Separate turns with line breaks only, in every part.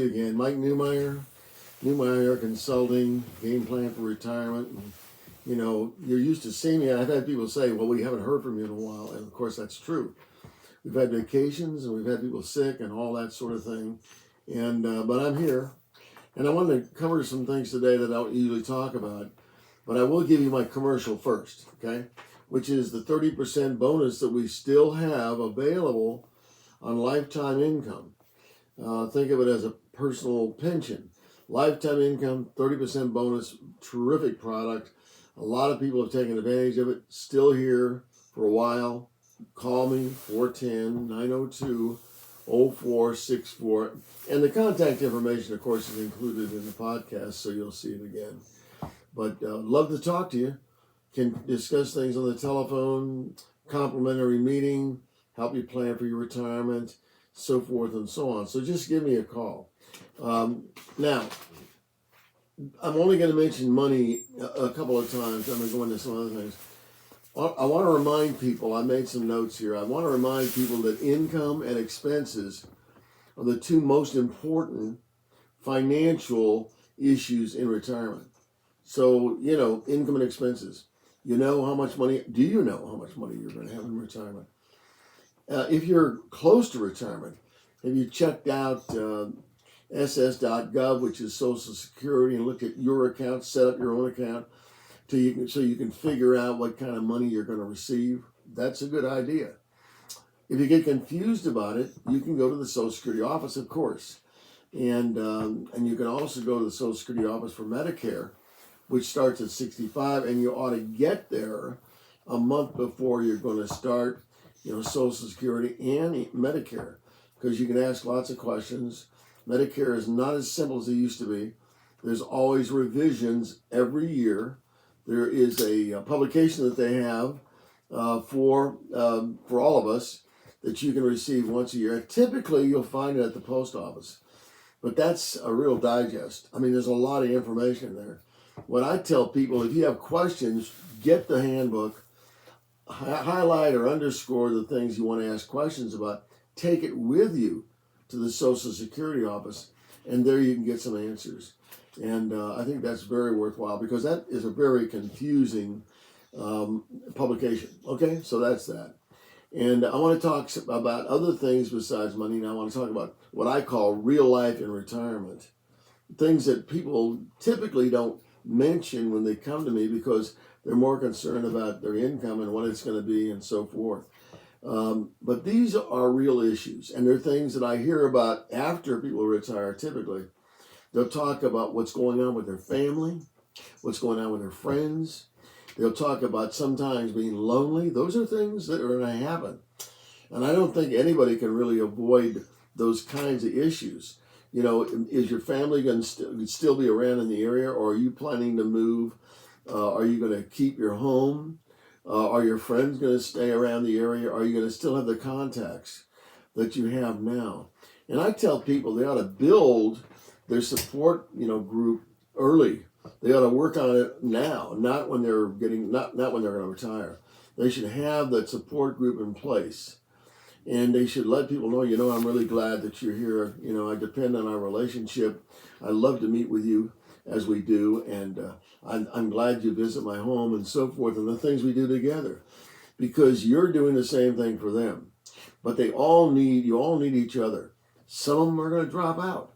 Again, Mike Newmeyer Consulting, Game Plan for Retirement. And, you're used to seeing me. I've had people say, well, we haven't heard from you in a while. And of course, that's true. We've had vacations and we've had people sick and all that sort of thing. But I'm here. And I wanted to cover some things today that I don't usually talk about. But I will give you my commercial first, okay? Which is the 30% bonus that we still have available on lifetime income. Think of it as a personal pension. Lifetime income, 30% bonus, terrific product. A lot of people have taken advantage of it. Still here for a while. Call me, 410-902-0464. And the contact information, of course, is included in the podcast, so you'll see it again. But love to talk to you. Can discuss things on the telephone, complimentary meeting, help you plan for your retirement, so forth and so on. So just give me a call. Now, I'm only going to mention money a couple of times. I'm going to go into some other things. I want to remind people, I made some notes here. I want to remind people that income and expenses are the two most important financial issues in retirement. So, income and expenses. Do you know how much money you're going to have in retirement? If you're close to retirement, have you checked out ss.gov, which is Social Security, and looked at your account, set up your own account, so you can figure out what kind of money you're going to receive? That's a good idea. If you get confused about it, you can go to the Social Security office, of course, and you can also go to the Social Security office for Medicare, which starts at 65, and you ought to get there a month before you're going to start Social Security and Medicare, because you can ask lots of questions. Medicare is not as simple as it used to be. There's always revisions every year. There is a publication that they have for all of us that you can receive once a year. Typically, you'll find it at the post office, but that's a real digest. I mean, there's a lot of information there. What I tell people, if you have questions, get the handbook, highlight or underscore the things you want to ask questions about, take it with you to the Social Security office, and there you can get some answers. And I think that's very worthwhile, because that is a very confusing publication. Okay, so that's that. And I want to talk about other things besides money. And I want to talk about what I call real life in retirement. Things that people typically don't mention when they come to me, because they're more concerned about their income and what it's going to be and so forth. But these are real issues, and they're things that I hear about after people retire. Typically, they'll talk about what's going on with their family, what's going on with their friends. They'll talk about sometimes being lonely. Those are things that are going to happen. And I don't think anybody can really avoid those kinds of issues. Is your family going to still be around in the area, or are you planning to move? Are you going to keep your home? Are your friends going to stay around the area? Are you going to still have the contacts that you have now? And I tell people they ought to build their support, group early. They ought to work on it now, not when they're not when they're going to retire. They should have that support group in place. And they should let people know, I'm really glad that you're here. I depend on our relationship. I love to meet with you as we do. And I'm glad you visit my home and so forth, and the things we do together, because you're doing the same thing for them. But you all need each other. Some of them are going to drop out.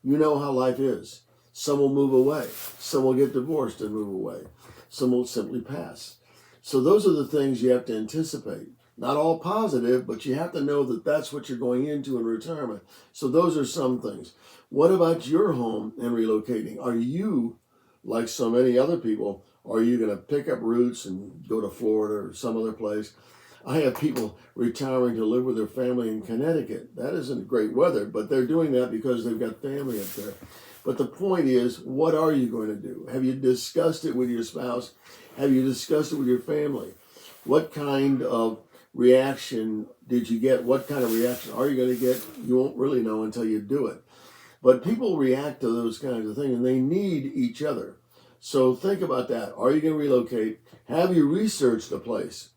You know how life is. Some will move away. Some will get divorced and move away. Some will simply pass. So those are the things you have to anticipate. Not all positive, but you have to know that that's what you're going into in retirement. So those are some things. What about your home and relocating? Are you, like so many other people, are you going to pick up roots and go to Florida or some other place? I have people retiring to live with their family in Connecticut. That isn't great weather, but they're doing that because they've got family up there. But the point is, what are you going to do? Have you discussed it with your spouse? Have you discussed it with your family? What kind of reaction did you get? What kind of reaction are you going to get? You won't really know until you do it. But people react to those kinds of things, and they need each other. So think about that. Are you going to relocate? Have you researched the place?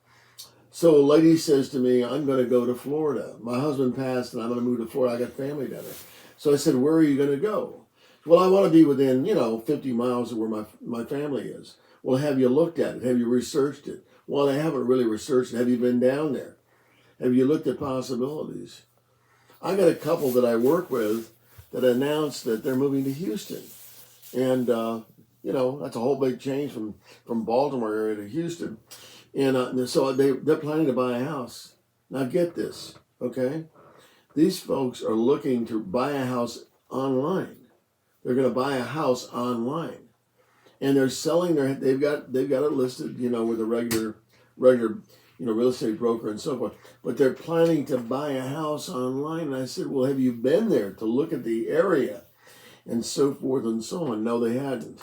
So a lady says to me, I'm going to go to Florida. My husband passed, and I'm going to move to Florida. I got family down there. So I said, where are you going to go? Well, I want to be within, 50 miles of where my family is. Well, have you looked at it? Have you researched it? Well, I haven't really researched it. Have you been down there? Have you looked at possibilities? I got a couple that I work with that announced that they're moving to Houston. And, that's a whole big change from Baltimore area to Houston. And so they're planning to buy a house. Now get this, okay? These folks are looking to buy a house online. They're going to buy a house online, and they're selling they've got it listed, with a regular, real estate broker and so forth. But they're planning to buy a house online. And I said, well, have you been there to look at the area and so forth and so on? No, they hadn't.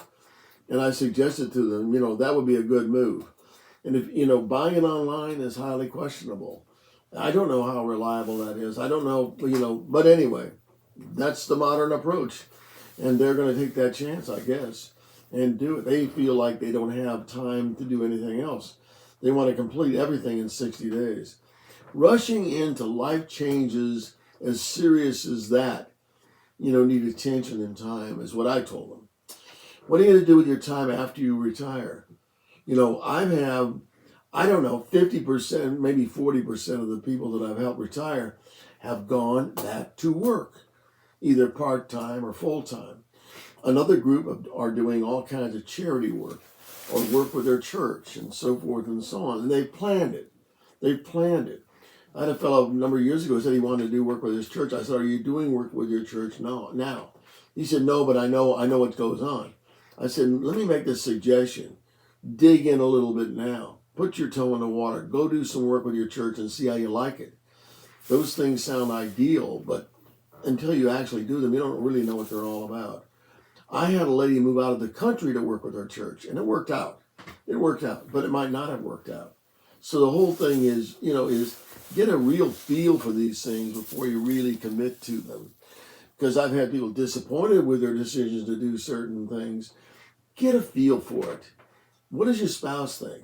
And I suggested to them, that would be a good move. And if, buying it online is highly questionable. I don't know how reliable that is. I don't know, but anyway, that's the modern approach. And they're going to take that chance, I guess, and do it. They feel like they don't have time to do anything else. They want to complete everything in 60 days. Rushing into life changes as serious as that, need attention and time, is what I told them. What are you going to do with your time after you retire? I don't know, 50%, maybe 40% of the people that I've helped retire have gone back to work, either part-time or full-time. Another group are doing all kinds of charity work or work with their church and so forth and so on. And they've planned it. I had a fellow a number of years ago who said he wanted to do work with his church. I said, are you doing work with your church now? He said, no, but I know what goes on. I said, let me make this suggestion. Dig in a little bit now. Put your toe in the water. Go do some work with your church and see how you like it. Those things sound ideal, but until you actually do them, you don't really know what they're all about. I had a lady move out of the country to work with her church, and it worked out. But it might not have worked out. So the whole thing is get a real feel for these things before you really commit to them. Because I've had people disappointed with their decisions to do certain things. Get a feel for it. What does your spouse think?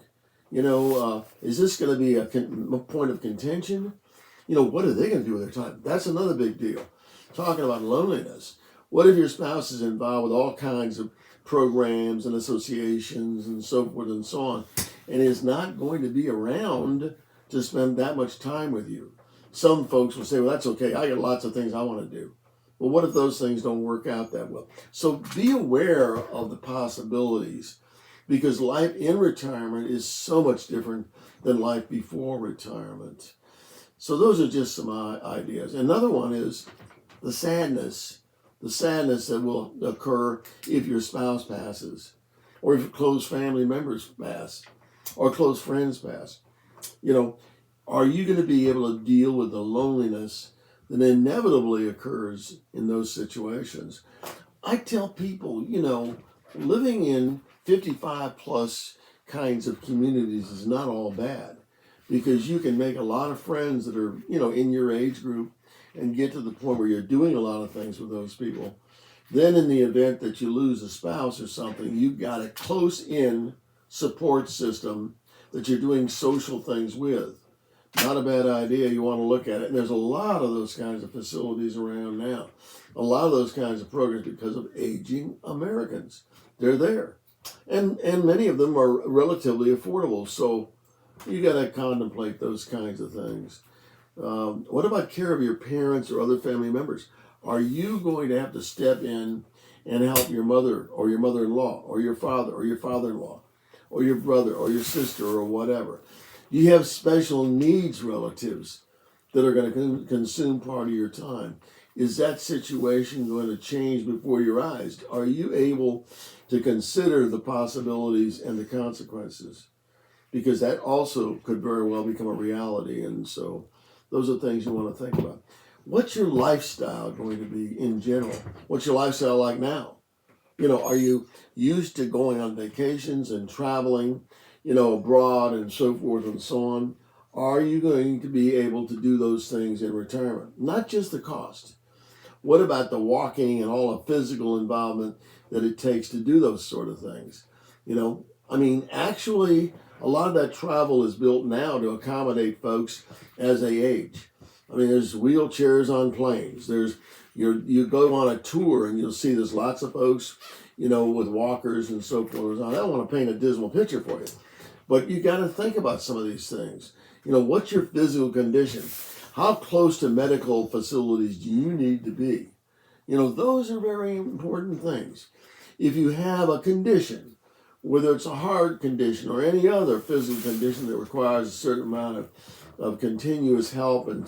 Is this going to be a point of contention? What are they going to do with their time? That's another big deal. Talking about loneliness. What if your spouse is involved with all kinds of programs and associations and so forth and so on, and is not going to be around to spend that much time with you? Some folks will say, well, that's okay. I got lots of things I want to do. Well, what if those things don't work out that well? So be aware of the possibilities, because life in retirement is so much different than life before retirement. So those are just some ideas. Another one is the sadness that will occur if your spouse passes, or if close family members pass, or close friends pass. Are you going to be able to deal with the loneliness that inevitably occurs in those situations? I tell people, living in 55 plus kinds of communities is not all bad, because you can make a lot of friends that are, in your age group and get to the point where you're doing a lot of things with those people. Then in the event that you lose a spouse or something, you've got a close-in support system that you're doing social things with. Not a bad idea. You want to look at it. And there's a lot of those kinds of facilities around now. A lot of those kinds of programs because of aging Americans. They're there. And many of them are relatively affordable. So you got to contemplate those kinds of things. What about care of your parents or other family members? Are you going to have to step in and help your mother or your mother-in-law or your father or your father-in-law or your brother or your sister or whatever? You have special needs relatives that are going to consume part of your time. Is that situation going to change before your eyes? Are you able to consider the possibilities and the consequences? Because that also could very well become a reality. And so those are things you want to think about. What's your lifestyle going to be in general? What's your lifestyle like now? Are you used to going on vacations and traveling, abroad and so forth and so on? Are you going to be able to do those things in retirement? Not just the cost. What about the walking and all the physical involvement that it takes to do those sort of things? Actually, a lot of that travel is built now to accommodate folks as they age. There's wheelchairs on planes. There's You go on a tour and you'll see there's lots of folks, with walkers and so forth. I don't want to paint a dismal picture for you, but you got to think about some of these things. What's your physical condition? How close to medical facilities do you need to be? Those are very important things. If you have a condition, whether it's a heart condition or any other physical condition that requires a certain amount of continuous help and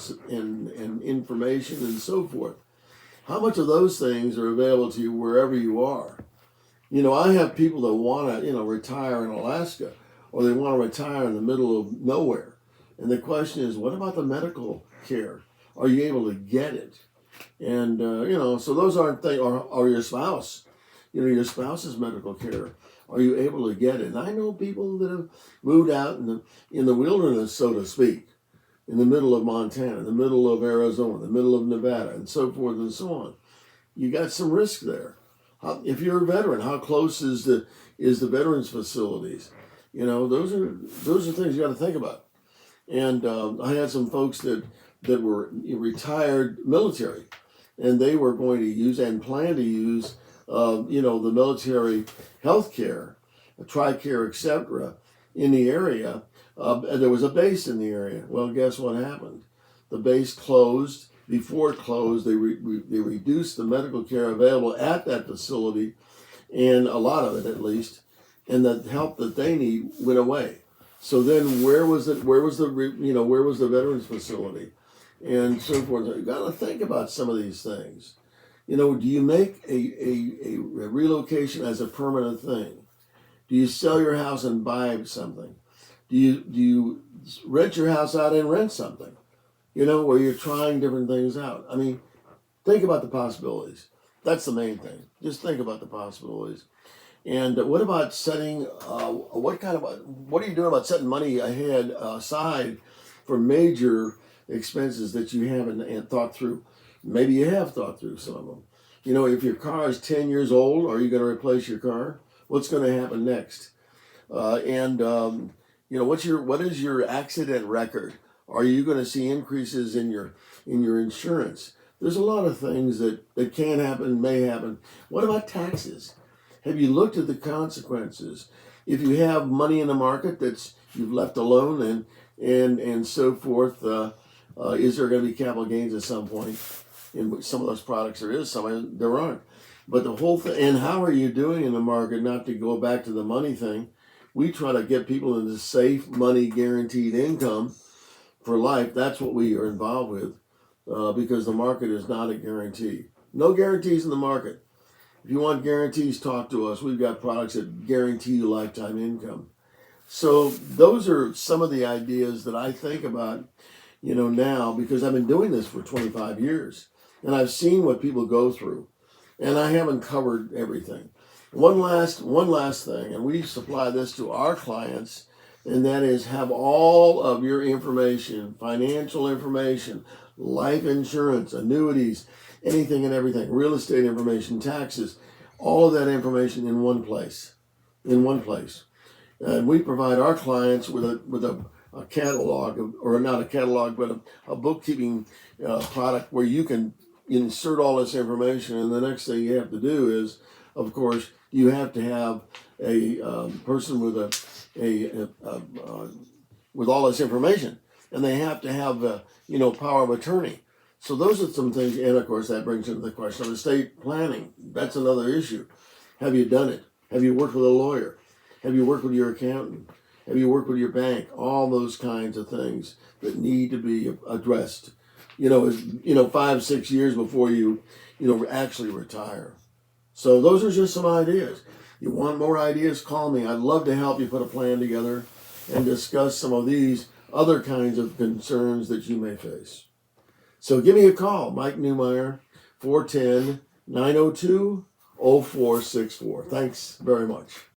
information and so forth, how much of those things are available to you wherever you are? I have people that want to, retire in Alaska, or they want to retire in the middle of nowhere. And the question is, what about the medical care? Are you able to get it? And, so those aren't things, or your spouse, your spouse's medical care. Are you able to get it? And I know people that have moved out in the wilderness, so to speak, in the middle of Montana, in the middle of Arizona, in the middle of Nevada, and so forth and so on. You got some risk there. If you're a veteran, how close is the veterans facilities? Those are things you got to think about. And I had some folks that were retired military, and they were going to use and plan to use, the military health care, TRICARE, etc., in the area. And there was a base in the area. Well, guess what happened? The base closed. Before it closed, they reduced the medical care available at that facility, and a lot of it at least, and the help that they need went away. So then, where was the veterans facility, and so forth? You got to think about some of these things. Do you make a relocation as a permanent thing? Do you sell your house and buy something? Do you rent your house out and rent something? Where you're trying different things out. I mean, think about the possibilities. That's the main thing. Just think about the possibilities. And what about setting? What are you doing about setting money aside for major expenses that you haven't thought through? Maybe you have thought through some of them. If your car is 10 years old, are you going to replace your car? What's going to happen next? What is your accident record? Are you going to see increases in your insurance? There's a lot of things that can happen, may happen. What about taxes? Have you looked at the consequences? If you have money in the market that's you've left alone and so forth, is there going to be capital gains at some point? In some of those products there is, some there aren't. But the whole thing, and how are you doing in the market? Not to go back to the money thing, we try to get people into safe money guaranteed income for life. That's what we are involved with, because the market is not a guarantee. No guarantees in the market. If you want guarantees, talk to us. We've got products that guarantee you lifetime income. So those are some of the ideas that I think about, now, because I've been doing this for 25 years, and I've seen what people go through, and I haven't covered everything. One last thing, and we supply this to our clients, and that is have all of your information, financial information, life insurance, annuities, anything and everything, real estate information, taxes, all of that information in one place. And we provide our clients with a catalog, or not a catalog, but a bookkeeping product where you can insert all this information, and the next thing you have to do is, of course, you have to have a person with with all this information, and they have to have power of attorney. So those are some things, and of course that brings into the question of estate planning. That's another issue. Have you done it? Have you worked with a lawyer? Have you worked with your accountant? Have you worked with your bank? All those kinds of things that need to be addressed. 5-6 years before you actually retire. So those are just some ideas. You want more ideas? Call me. I'd love to help you put a plan together and discuss some of these other kinds of concerns that you may face. So give me a call, Mike Newmeyer, 410-902-0464. Thanks very much.